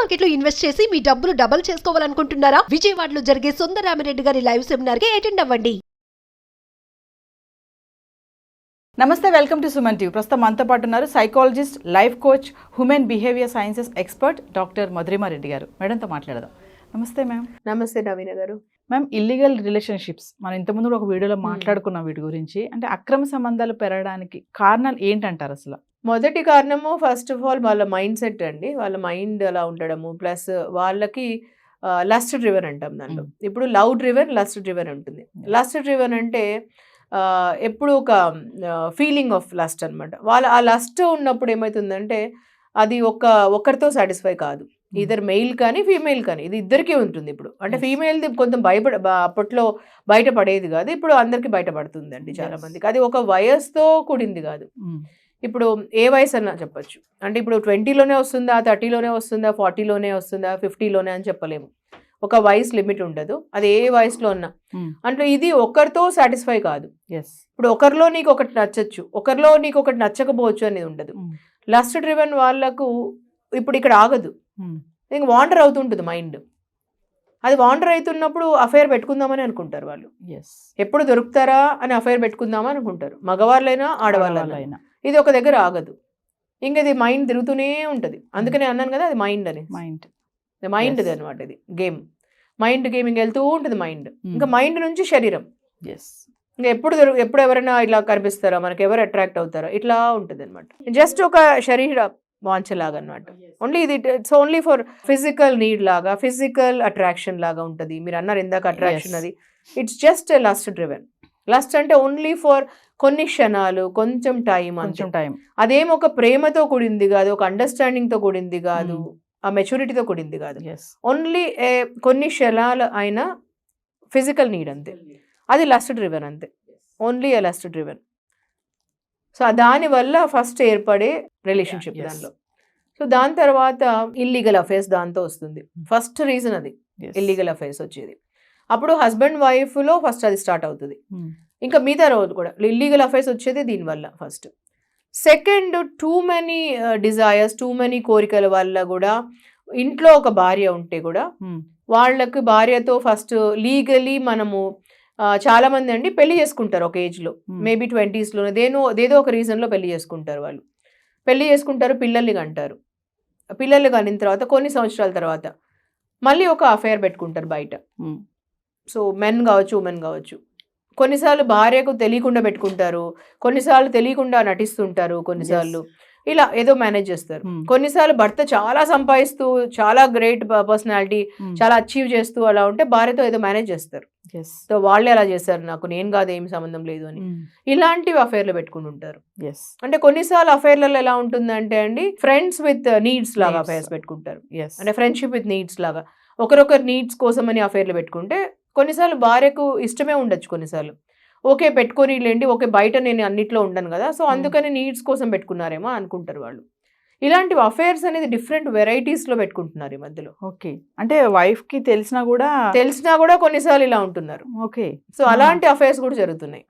Market లో invest చేసి మీ డబ్బులు డబుల్ చేసుకోవాలనుకుంటున్నారా? విజయవాడలో జరిగే సుందరరామిరెడ్డి గారి లైవ్ సెమినార్ కి అటెండ్ అవ్వండి. నమస్తే, వెల్కమ్ టు సుమన్ టీవీ. ప్రస్తుతం మనతో పాటు ఉన్నారు psychologist, life coach, human behaviour sciences expert doctor Madhurima Reddy గారు. మేడంతో మాట్లాడదాం. నమస్తే మ్యామ్. నమస్తే నవీన గారు. మ్యామ్, ఇల్లీగల్ రిలేషన్షిప్స్ మనం ఇంతకుముందు కూడా ఒక వీడియోలో మాట్లాడుకున్నాం వీటి గురించి. అంటే అక్రమ సంబంధాలు పెరగడానికి కారణాలు ఏంటంటారు అసలు? మొదటి కారణము ఫస్ట్ ఆఫ్ ఆల్ వాళ్ళ మైండ్ సెట్ అండి. వాళ్ళ మైండ్ అలా ఉండడము, ప్లస్ వాళ్ళకి లస్ట్ డ్రివెన్ అంటాం దాంట్లో. ఇప్పుడు లవ్ డ్రివెన్, లస్ట్ డ్రివెన్ ఉంటుంది. లస్ట్ డ్రివెన్ అంటే ఎప్పుడు ఒక ఫీలింగ్ ఆఫ్ లస్ట్ అనమాట. ఆ లస్ట్ ఉన్నప్పుడు ఏమవుతుందంటే అది ఒక్కరితో సాటిస్ఫై కాదు. ఇద్దరు మెయిల్ కానీ ఫీమేల్ కానీ, ఇది ఇద్దరికీ ఉంటుంది. ఇప్పుడు అంటే ఫీమేల్ది కొంచెం అప్పట్లో బయటపడేది కాదు, ఇప్పుడు అందరికీ బయటపడుతుందండి చాలా మందికి. అది ఒక వయసుతో కూడింది కాదు. ఇప్పుడు ఏ వయసు అన్నా చెప్పచ్చు. అంటే ఇప్పుడు 20లోనే వస్తుందా, 30లోనే వస్తుందా, 40లోనే వస్తుందా, 50లోనే అని చెప్పలేము. ఒక వయసు లిమిట్ ఉండదు, అది ఏ వయసులో ఉన్నా. అంటే ఇది ఒకరితో సాటిస్ఫై కాదు. ఇప్పుడు ఒకరిలో నీకు ఒకటి నచ్చచ్చు, ఒకరిలో నీకు ఒకటి నచ్చకపోవచ్చు అనేది ఉండదు. లస్ట్ డ్రివెన్ వాళ్ళకు ఇప్పుడు ఇక్కడ ఆగదు, ఇంక వాండర్ అవుతుంటుంది మైండ్. అది వాండర్ అవుతున్నప్పుడు అఫైర్ పెట్టుకుందామని అనుకుంటారు వాళ్ళు. ఎప్పుడు దొరుకుతారా అని అఫైర్ పెట్టుకుందామని అనుకుంటారు, మగవాళ్ళైనా ఆడవాళ్ళైనా. ఇది ఒక దగ్గర ఆగదు, ఇంక ఇది మైండ్ తిరుగుతూనే ఉంటుంది. అందుకనే అన్నాను కదా, అది మైండ్ అని. మైండ్ అనమాట, ఇది గేమ్. మైండ్ గేమింగ్ వెళ్తూ ఉంటుంది మైండ్. ఇంకా మైండ్ నుంచి శరీరం. ఇంకా ఎప్పుడు ఎవరైనా ఇలా కనిపిస్తారా, మనకి ఎవరు అట్రాక్ట్ అవుతారా, ఇట్లా ఉంటుంది అనమాట. జస్ట్ ఒక శరీర వాంఛలాగా అనమాట. ఓన్లీ ఇది it's only for physical need లాగా, ఫిజికల్ అట్రాక్షన్ లాగా ఉంటుంది. మీరు అన్నారు ఇందాక అట్రాక్షన్, అది it's just lust driven. Lust అంటే ఓన్లీ ఫర్ కొన్ని క్షణాలు, కొంచెం టైం. అదేం ఒక ప్రేమతో కూడింది కాదు, ఒక అండర్స్టాండింగ్ తో కూడింది కాదు, ఆ మెచ్యూరిటీతో కూడింది కాదు. ఓన్లీ కొన్ని క్షణాలు అయినా ఫిజికల్ నీడ్ అంతే. అది లస్ట్ డ్రివెన్ అంతే, ఓన్లీ ఏ లస్ట్ డ్రివెన్. సో దానివల్ల ఫస్ట్ ఏర్పడే రిలేషన్షిప్ దానిలో. సో దాని తర్వాత ఇల్లీగల్ అఫైర్స్ దాంతో వస్తుంది. ఫస్ట్ రీజన్ అది ఇల్లీగల్ అఫైర్స్ వచ్చేది. అప్పుడు హస్బెండ్ వైఫ్లో ఫస్ట్ అది స్టార్ట్ అవుతుంది. ఇంకా మిగతా రోజు కూడా ఇల్లీగల్ అఫైర్స్ వచ్చేది దీనివల్ల first. Second, too many desires, too many కోరికల వల్ల కూడా. ఇంట్లో ఒక భార్య ఉంటే కూడా వాళ్ళకు భార్యతో ఫస్ట్ లీగలీ మనము చాలా మంది అండి పెళ్లి చేసుకుంటారు ఒక ఏజ్లో, మేబీ 20sలోనే ఏదో ఒక రీజన్లో పెళ్లి చేసుకుంటారు. వాళ్ళు పెళ్లి చేసుకుంటారు, పిల్లల్ని కంటారు. పిల్లలు కనిన తర్వాత కొన్ని సంవత్సరాల తర్వాత మళ్ళీ ఒక అఫైర్ పెట్టుకుంటారు బయట. సో మెన్ కావచ్చు, ఉమెన్ కావచ్చు. కొన్నిసార్లు భార్యకు తెలియకుండా పెట్టుకుంటారు, కొన్నిసార్లు తెలియకుండా నటిస్తుంటారు, కొన్నిసార్లు ఇలా ఏదో మేనేజ్ చేస్తారు. కొన్నిసార్లు భర్త చాలా సంపాదిస్తూ, చాలా గ్రేట్ పర్సనాలిటీ, చాలా అచీవ్ చేస్తూ అలా ఉంటే భార్యతో ఏదో మేనేజ్ చేస్తారు. సో వాళ్ళే అలా చేస్తారు, నాకు నేను కాదు, ఏం సంబంధం లేదు అని. ఇలాంటివి అఫైర్లు పెట్టుకుని ఉంటారు. అంటే కొన్నిసార్లు అఫైర్లలో ఎలా ఉంటుందంటే అండి, ఫ్రెండ్స్ విత్ నీడ్స్ లాగా అఫైర్స్ పెట్టుకుంటారు. అంటే ఫ్రెండ్షిప్ విత్ నీడ్స్ లాగా ఒకరొకరు నీడ్స్ కోసం అని అఫైర్లు పెట్టుకుంటే, కొన్నిసార్లు భార్యకు ఇష్టమే ఉండొచ్చు, కొన్నిసార్లు ఓకే పెట్టుకొని లేండి, ఓకే బయట నేను అన్నిట్లో ఉండను కదా, సో అందుకని నీడ్స్ కోసం పెట్టుకున్నారేమో అనుకుంటారు వాళ్ళు. ఇలాంటి అఫైర్స్ అనేది డిఫరెంట్ వెరైటీస్లో పెట్టుకుంటున్నారు ఈ మధ్యలో. ఓకే, అంటే వైఫ్ కి తెలిసినా కూడా కొన్నిసార్లు ఇలా ఉంటున్నారు. ఓకే, సో అలాంటి అఫైర్స్ కూడా జరుగుతున్నాయి,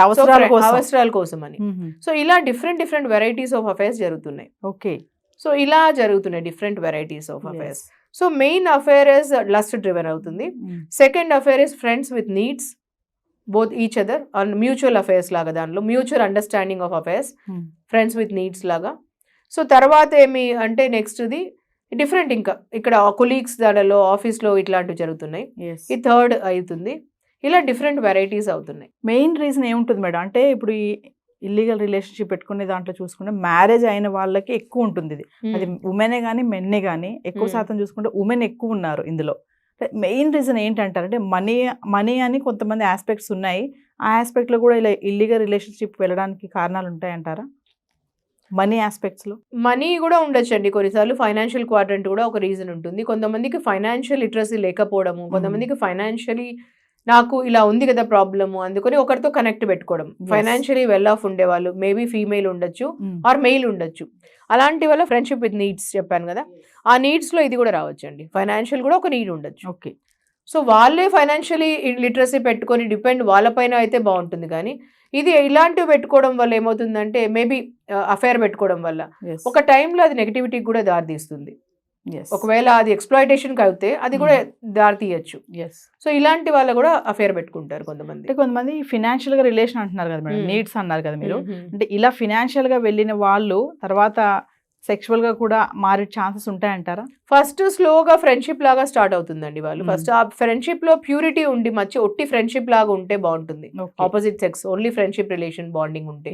అవసరాల కోసం అని. సో ఇలా డిఫరెంట్ వెరైటీస్ ఆఫ్ అఫైర్స్ జరుగుతున్నాయి. ఓకే, సో ఇలా జరుగుతున్నాయి different varieties of affairs. So main affair is lust driven అవుతుంది. Second affair is friends with needs, both each other, mutual affairs లాగా, దాంట్లో mutual understanding of affairs, friends with needs లాగా. So తర్వాత ఏమి అంటే నెక్స్ట్ది different, ఇంకా ఇక్కడ కొలీగ్స్ దానిలో ఆఫీస్లో ఇట్లాంటివి జరుగుతున్నాయి. ఈ థర్డ్ అవుతుంది. ఇలా డిఫరెంట్ వెరైటీస్ అవుతున్నాయి. మెయిన్ రీజన్ ఏముంటుంది మేడం అంటే, ఇప్పుడు ఈ ఇల్లీగల్ రిలేషన్షిప్ పెట్టుకునే దాంట్లో చూసుకుంటే మ్యారేజ్ అయిన వాళ్ళకి ఎక్కువ ఉంటుంది ఇది. అది ఉమెనే కానీ మెన్నే కానీ ఎక్కువ శాతం చూసుకుంటే ఉమెన్ ఎక్కువ ఉన్నారు ఇందులో. మెయిన్ రీజన్ ఏంటంటారంటే మనీ అని కొంతమంది ఆస్పెక్ట్స్ ఉన్నాయి. ఆ ఆస్పెక్ట్లో కూడా ఇలా ఇల్లీగల్ రిలేషన్షిప్ వెళ్ళడానికి కారణాలు ఉంటాయంటారా? మనీ ఆస్పెక్ట్స్లో మనీ కూడా ఉండొచ్చు అండి. కొన్నిసార్లు ఫైనాన్షియల్ క్వాడ్రంట్ కూడా ఒక రీజన్ ఉంటుంది. కొంతమందికి ఫైనాన్షియల్ లిటరసీ లేకపోవడము, కొంతమందికి ఫైనాన్షియలీ నాకు ఇలా ఉంది కదా ప్రాబ్లము, అందుకని ఒకరితో కనెక్ట్ పెట్టుకోవడం. ఫైనాన్షియలీ వెల్ ఆఫ్ ఉండేవాళ్ళు మేబీ ఫీమేల్ ఉండొచ్చు ఆర్ మెయిల్ ఉండొచ్చు. అలాంటి వల్ల ఫ్రెండ్షిప్ విత్ నీడ్స్ చెప్పాను కదా, ఆ నీడ్స్లో ఇది కూడా రావచ్చు అండి. ఫైనాన్షియల్ కూడా ఒక నీడ్ ఉండొచ్చు. ఓకే, సో వాళ్ళే ఫైనాన్షియలీ లిటరసీ పెట్టుకొని డిపెండ్ వాళ్ళపైన అయితే బాగుంటుంది. కానీ ఇది ఇలాంటివి పెట్టుకోవడం వల్ల ఏమవుతుందంటే, మేబీ అఫైర్ పెట్టుకోవడం వల్ల ఒక టైంలో అది నెగిటివిటీకి కూడా దారితీస్తుంది. ఒకవేళ అది ఎక్స్ప్లాయిటేషన్ కి అయితే అది కూడా దారి తీయచ్చు. ఎస్. సో ఇలాంటి వాళ్ళు కూడా అఫేర్ పెట్టుకుంటారు కొంతమంది. అంటే కొంతమంది ఫినాన్షియల్ గా రిలేషన్ అంటున్నారు కదా మేడం, నీడ్స్ అన్నారు కదా మీరు, అంటే ఇలా ఫినాన్షియల్ గా వెళ్ళిన వాళ్ళు తర్వాత సెక్షువల్ గా కూడా మారే ఛాన్సెస్ ఉంటాయంటారా? ఫస్ట్ స్లోగా ఫ్రెండ్షిప్ లాగా స్టార్ట్ అవుతుందండి వాళ్ళు. ఫస్ట్ ఆ ఫ్రెండ్షిప్ లో ప్యూరిటీ ఉండి ఒట్టి ఫ్రెండ్షిప్ లాగా ఉంటే బాగుంటుంది. Opposite sex only friendship relation bonding ఉంటే,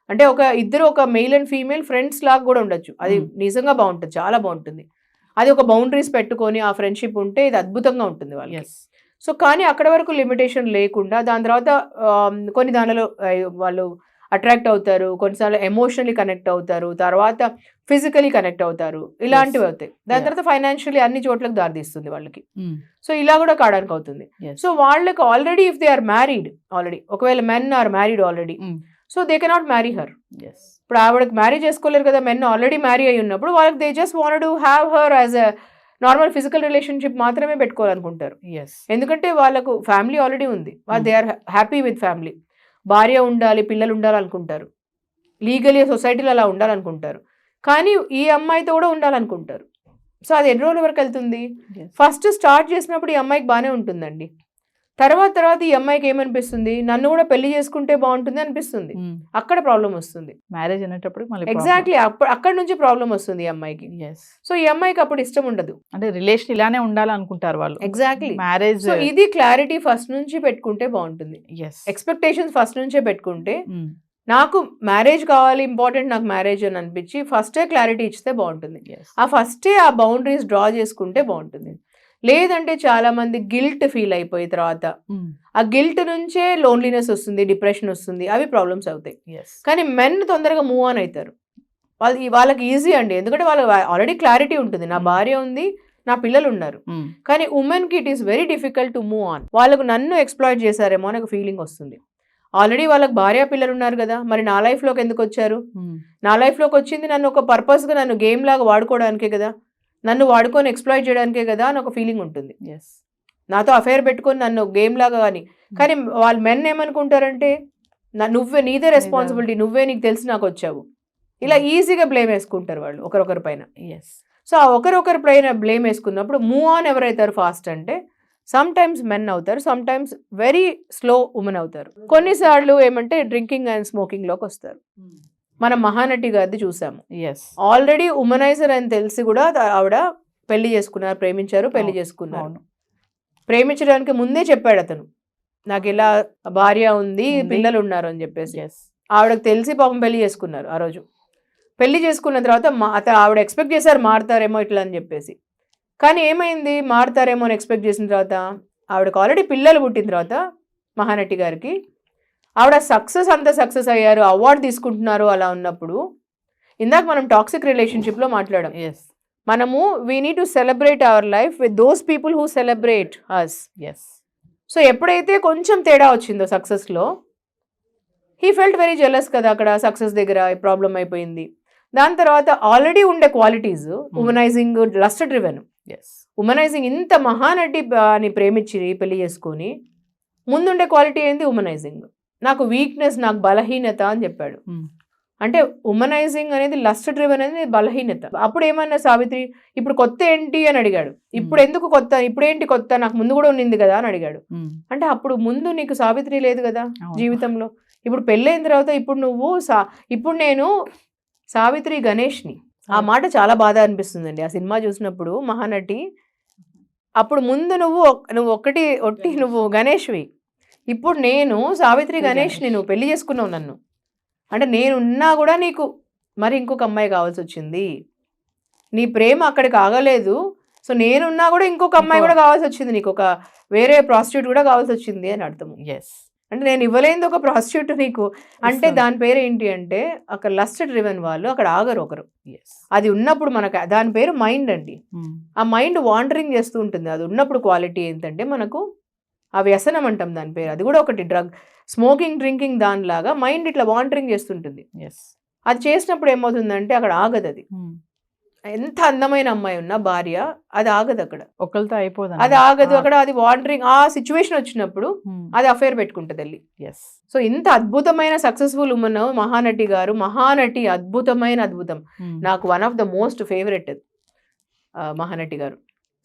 అంటే ఇద్దరు ఒక మెయిల్ అండ్ ఫీమేల్ ఫ్రెండ్స్ లాగా కూడా ఉండొచ్చు. అది నిజంగా బాగుంటుంది, చాలా బాగుంటుంది. అది ఒక బౌండరీస్ పెట్టుకొని ఆ ఫ్రెండ్షిప్ ఉంటే ఇది అద్భుతంగా ఉంటుంది వాళ్ళకి. సో కానీ అక్కడ వరకు లిమిటేషన్ లేకుండా దాని తర్వాత కొన్ని దానిలో వాళ్ళు అట్రాక్ట్ అవుతారు, కొన్నిసార్లు ఎమోషనలీ కనెక్ట్ అవుతారు, తర్వాత ఫిజికలీ కనెక్ట్ అవుతారు, ఇలాంటివి అవుతాయి. దాని తర్వాత ఫైనాన్షియలీ అన్ని చోట్లకు దారితీస్తుంది వాళ్ళకి. సో ఇలా కూడా కావడానికి అవుతుంది. సో వాళ్ళకి already if they are married already, ఒకవేళ men are married already, so they cannot marry her. ఇప్పుడు ఆవిడకి మ్యారీ చేసుకోలేరు కదా, మెన్ ఆల్రెడీ మ్యారీ అయి ఉన్నప్పుడు వాళ్ళకి they just want to have her as a normal physical relationship మాత్రమే పెట్టుకోవాలనుకుంటారు. ఎందుకంటే వాళ్ళకు ఫ్యామిలీ ఆల్రెడీ ఉంది, they are happy with family. భార్య ఉండాలి, పిల్లలు ఉండాలనుకుంటారు, లీగలీ సొసైటీలో అలా ఉండాలనుకుంటారు. కానీ ఈ అమ్మాయితో కూడా ఉండాలనుకుంటారు. సో అది ఎన్ని రోజుల వరకు వెళ్తుంది? ఫస్ట్ స్టార్ట్ చేసినప్పుడు ఈ అమ్మాయికి బాగానే ఉంటుందండి. తర్వాత ఈ అమ్మాయికి ఏమనిపిస్తుంది, నన్ను కూడా పెళ్లి చేసుకుంటే బాగుంటుంది అనిపిస్తుంది. అక్కడ ప్రాబ్లం వస్తుంది. మ్యారేజ్ అనేటప్పుడు ఎగ్జాక్ట్లీ అక్కడ నుంచి ప్రాబ్లం వస్తుంది ఈ అమ్మాయికి. సో ఈ అమ్మాయికి అప్పుడు ఇష్టం ఉండదు, అంటే రిలేషన్ ఇలానే ఉండాలనుకుంటారు వాళ్ళు. Exactly marriage. సో ఇది క్లారిటీ ఫస్ట్ నుంచి పెట్టుకుంటే బాగుంటుంది. ఎక్స్పెక్టేషన్స్ ఫస్ట్ నుంచే పెట్టుకుంటే, నాకు మ్యారేజ్ కావాలి, ఇంపార్టెంట్ నాకు మ్యారేజ్ అని అనిపించి ఫస్టే క్లారిటీ ఇస్తే బాగుంటుంది. ఆ ఫస్టే ఆ బౌండరీస్ డ్రా చేసుకుంటే బాగుంటుంది. లేదంటే చాలా మంది గిల్ట్ ఫీల్ అయిపోయి తర్వాత ఆ గిల్ట్ నుంచే లోన్లీనెస్ వస్తుంది, డిప్రెషన్ వస్తుంది, అవి ప్రాబ్లమ్స్ అవుతాయి. కానీ మెన్ తొందరగా మూవ్ ఆన్ అవుతారు. వాళ్ళకి ఈజీ అండి, ఎందుకంటే వాళ్ళకి ఆల్రెడీ క్లారిటీ ఉంటుంది, నా భార్య ఉంది, నా పిల్లలు ఉన్నారు. కానీ ఉమెన్ కి it is very difficult to move on. వాళ్ళకు నన్ను ఎక్స్ప్లాయిట్ చేశారేమో అని ఒక ఫీలింగ్ వస్తుంది. ఆల్రెడీ వాళ్ళకి భార్య పిల్లలు ఉన్నారు కదా, మరి నా లైఫ్ లోకి ఎందుకు వచ్చారు? నా లైఫ్ లోకి వచ్చింది నన్ను ఒక పర్పస్ గా, నన్ను గేమ్ లాగా వాడుకోవడానికే కదా, నన్ను వాడుకొని ఎక్స్ప్లాయిట్ చేయడానికే కదా అని ఒక ఫీలింగ్ ఉంటుంది. నాతో అఫేర్ పెట్టుకొని నన్ను గేమ్ లాగా కానీ. కానీ వాళ్ళు మెన్ ఏమనుకుంటారంటే, నీదే రెస్పాన్సిబిలిటీ, నీకు తెలిసి నాకు వచ్చావు, ఇలా ఈజీగా బ్లేమ్ వేసుకుంటారు వాళ్ళు ఒకరొకరి పైన. సో ఆ ఒకరొకరి పైన బ్లేమ్ వేసుకున్నప్పుడు మూవ్ ఆన్ ఎవరైతారు ఫాస్ట్ అంటే సమ్ టైమ్స్ మెన్ అవుతారు, some times very slow women అవుతారు. కొన్నిసార్లు ఏమంటే డ్రింకింగ్ అండ్ స్మోకింగ్ లోకి వస్తారు. మనం మహానటి గారిది చూసాము, ఆల్రెడీ ఉమెనైజర్ అని తెలిసి కూడా ఆవిడ పెళ్లి చేసుకున్నారు, ప్రేమించారు, పెళ్లి చేసుకున్నారు. ప్రేమించడానికి ముందే చెప్పాడు అతను, నాకు ఇలా భార్య ఉంది, పిల్లలు ఉన్నారు అని చెప్పేసి. ఆవిడకి తెలిసి పాపం పెళ్లి చేసుకున్నారు. ఆ రోజు పెళ్లి చేసుకున్న తర్వాత ఆవిడ ఎక్స్పెక్ట్ చేశారు మారుతారేమో ఇట్లా అని చెప్పేసి. కానీ ఏమైంది, మారుతారేమో అని ఎక్స్పెక్ట్ చేసిన తర్వాత ఆవిడకి ఆల్రెడీ పిల్లలు పుట్టిన తర్వాత మహానటి గారికి ఆవిడ సక్సెస్ అయ్యారు, అవార్డు తీసుకుంటున్నారు. అలా ఉన్నప్పుడు ఇందాక మనం టాక్సిక్ రిలేషన్షిప్లో మాట్లాడాం, మనము we need to celebrate our life with those people who celebrate us. So ఎప్పుడైతే కొంచెం తేడా వచ్చిందో సక్సెస్లో, హీ ఫెల్ట్ వెరీ జెలస్ కదా, అక్కడ సక్సెస్ దగ్గర ప్రాబ్లం అయిపోయింది. దాని తర్వాత ఆల్రెడీ ఉండే క్వాలిటీస్, ఉమెనైజింగ్, లస్ట్ డ్రివెన్. ఉమెనైజింగ్, ఇంత మహానటి అని ప్రేమించి పెళ్లి చేసుకొని ముందుండే క్వాలిటీ ఏంది? ఉమెనైజింగ్. నాకు వీక్నెస్, నాకు బలహీనత అని చెప్పాడు. అంటే ఉమెనైజింగ్ అనేది, లస్ట్ డ్రివెన్ అనేది బలహీనత. అప్పుడు ఏమన్నా సావిత్రి, ఇప్పుడు కొత్త ఏంటి అని అడిగాడు. ఇప్పుడు ఎందుకు కొత్త, ఇప్పుడేంటి కొత్త, నాకు ముందు కూడా ఉన్నింది కదా అని అడిగాడు. అంటే అప్పుడు ముందు నీకు సావిత్రి లేదు కదా జీవితంలో, ఇప్పుడు పెళ్ళైన తర్వాత ఇప్పుడు నేను సావిత్రి గణేష్ని. ఆ మాట చాలా బాధ అనిపిస్తుందండి ఆ సినిమా చూసినప్పుడు. మహానటి, అప్పుడు ముందు నువ్వు నువ్వు గణేష్వి, ఇప్పుడు నేను సావిత్రి గణేష్ని, నువ్వు పెళ్లి చేసుకున్నావు నన్ను, అంటే నేనున్నా కూడా నీకు మరి ఇంకొక అమ్మాయి కావాల్సి వచ్చింది, నీ ప్రేమ అక్కడికి ఆగలేదు. సో నేనున్నా కూడా ఇంకొక అమ్మాయి కూడా కావాల్సి వచ్చింది, నీకు ఒక వేరే ప్రాస్టిట్యూట్ కూడా కావాల్సి వచ్చింది అని అర్థం. అంటే నేను ఇవ్వలేనిది ఒక ప్రాస్టిట్యూట్ నీకు, అంటే దాని పేరు ఏంటి అంటే, అక్కడ లస్ట్ డ్రివెన్ వాళ్ళు అక్కడ ఆగరు ఒకరు. అది ఉన్నప్పుడు మనకు దాని పేరు మైండ్ అండి. ఆ మైండ్ వాండరింగ్ చేస్తూ ఉంటుంది. అది ఉన్నప్పుడు క్వాలిటీ ఏంటంటే మనకు ఆ వ్యసనం అంటాం దాని పేరు. అది కూడా ఒకటి డ్రగ్, స్మోకింగ్, డ్రింకింగ్, దానిలాగా మైండ్ ఇట్లా వాండరింగ్ చేస్తుంటుంది. అది చేసినప్పుడు ఏమవుతుందంటే అక్కడ ఆగదు. అది ఎంత అందమైన అమ్మాయి ఉన్నా భార్య, అది ఆగదు అక్కడ, ఒకరితో అయిపోదు, అది ఆగదు అక్కడ. అది వాండరింగ్, ఆ సిచ్యువేషన్ వచ్చినప్పుడు అది అఫేర్ పెట్టుకుంటుంది వెళ్ళి. సో ఇంత అద్భుతమైన సక్సెస్ఫుల్ ఉమెన్ మహానటి గారు. మహానటి అద్భుతం, నాకు one of the most favourite. Mahanati గారు.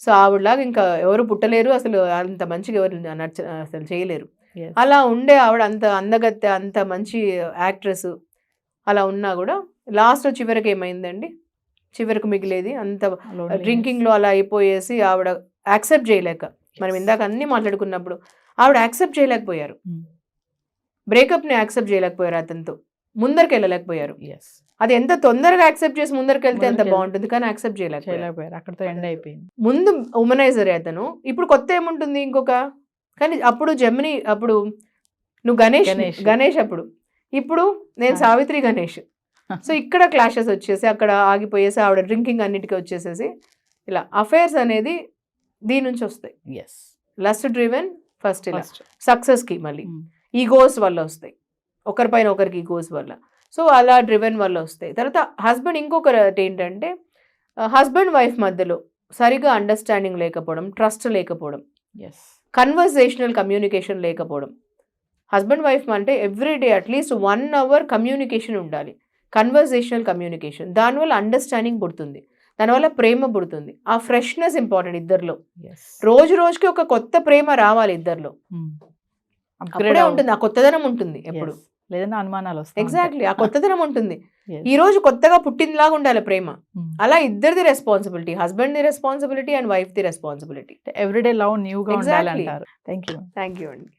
సో ఆవిడలాగా ఇంకా ఎవరు పుట్టలేరు, అసలు అంత మంచిగా ఎవరు అసలు చేయలేరు. Yes. అలా ఉండే ఆవిడ అంత అందగత్తె, అంత మంచి యాక్ట్రెస్ అలా ఉన్నా కూడా లాస్ట్ చివరికి ఏమైందండి, చివరికి మిగిలేది అంత Loneliness. డ్రింకింగ్లో అలా అయిపోయేసి ఆవిడ యాక్సెప్ట్ చేయలేక, మనం ఇందాక అన్నీ మాట్లాడుకున్నప్పుడు ఆవిడ యాక్సెప్ట్ చేయలేకపోయారు, Hmm. బ్రేకప్ని యాక్సెప్ట్ చేయలేకపోయారు, అతనితో ముందరికి వెళ్ళలేకపోయారు. Yes. అది ఎంత తొందరగా యాక్సెప్ట్ చేసి ముందరికి వెళ్తే అంత ముందరికి బాగుంటుంది, కానీ యాక్సెప్ట్ చేయలేకపోయారు. చేయలేకపోయారు, అక్కడతో ఎండ్ అయిపోయింది. ముందు ఉమనైజర్ అతను, ఇప్పుడు కొత్త ఏముంటుంది ఇంకొక, కానీ అప్పుడు జెమిని, అప్పుడు నువ్వు గణేష్ గణేష్. గణేష్ అప్పుడు, ఇప్పుడు నేను ఆ. సావిత్రి గణేష్. సో ఇక్కడ క్లాషెస్ వచ్చేసి అక్కడ ఆగిపోయేసి ఆవిడ డ్రింకింగ్ అన్నిటికీ వచ్చేసేసి ఇలా అఫైర్స్ అనేది దీని నుంచి వస్తాయి. ఎస్, లస్ట్ డ్రివెన్ ఫస్ట్, ఇలా ఫస్ట్ సక్సెస్కి మళ్ళీ ఈగోస్ వల్ల వస్తాయి, ఒకరిపైన ఒకరికి ఈగోస్ వల్ల. సో అలా డ్రివెన్ వల్ల వస్తాయి. తర్వాత హస్బెండ్, ఇంకొకటి ఏంటంటే హస్బెండ్ వైఫ్ మధ్యలో సరిగా అండర్స్టాండింగ్ లేకపోవడం, ట్రస్ట్ లేకపోవడం, ఎస్, కన్వర్సేషనల్ కమ్యూనికేషన్ లేకపోవడం. హస్బెండ్ వైఫ్ అంటే ఎవ్రీడే అట్లీస్ట్ 1 hour కమ్యూనికేషన్ ఉండాలి, కన్వర్సేషనల్ కమ్యూనికేషన్. దానివల్ల అండర్స్టాండింగ్ పుడుతుంది, దానివల్ల ప్రేమ పుడుతుంది. ఆ ఫ్రెష్నెస్ ఇంపార్టెంట్ ఇద్దరిలో. ఎస్, రోజు రోజుకి ఒక కొత్త ప్రేమ రావాలి ఇద్దరిలో, అప్గ్రేడ్ అప్పుడే ఉంటుంది, ఆ కొత్తదనం ఉంటుంది ఎప్పుడు. లేదన్నా అనుమానాలు వస్తాయి. ఎగ్జాక్ట్లీ, ఆ కొత్తదనం ఉంటుంది. ఈ రోజు కొత్తగా పుట్టినలాగా ఉండాలి ప్రేమ. అలా ఇద్దరిది రెస్పాన్సిబిలిటీ, హస్బెండ్ ది రెస్పాన్సిబిలిటీ అండ్ వైఫ్ ది రెస్పాన్సిబిలిటీ. ఎవ్రీడే లవ్ న్యూగా Exactly. ఉండాలంటారు. Thank you. థ్యాంక్ యూ అండి.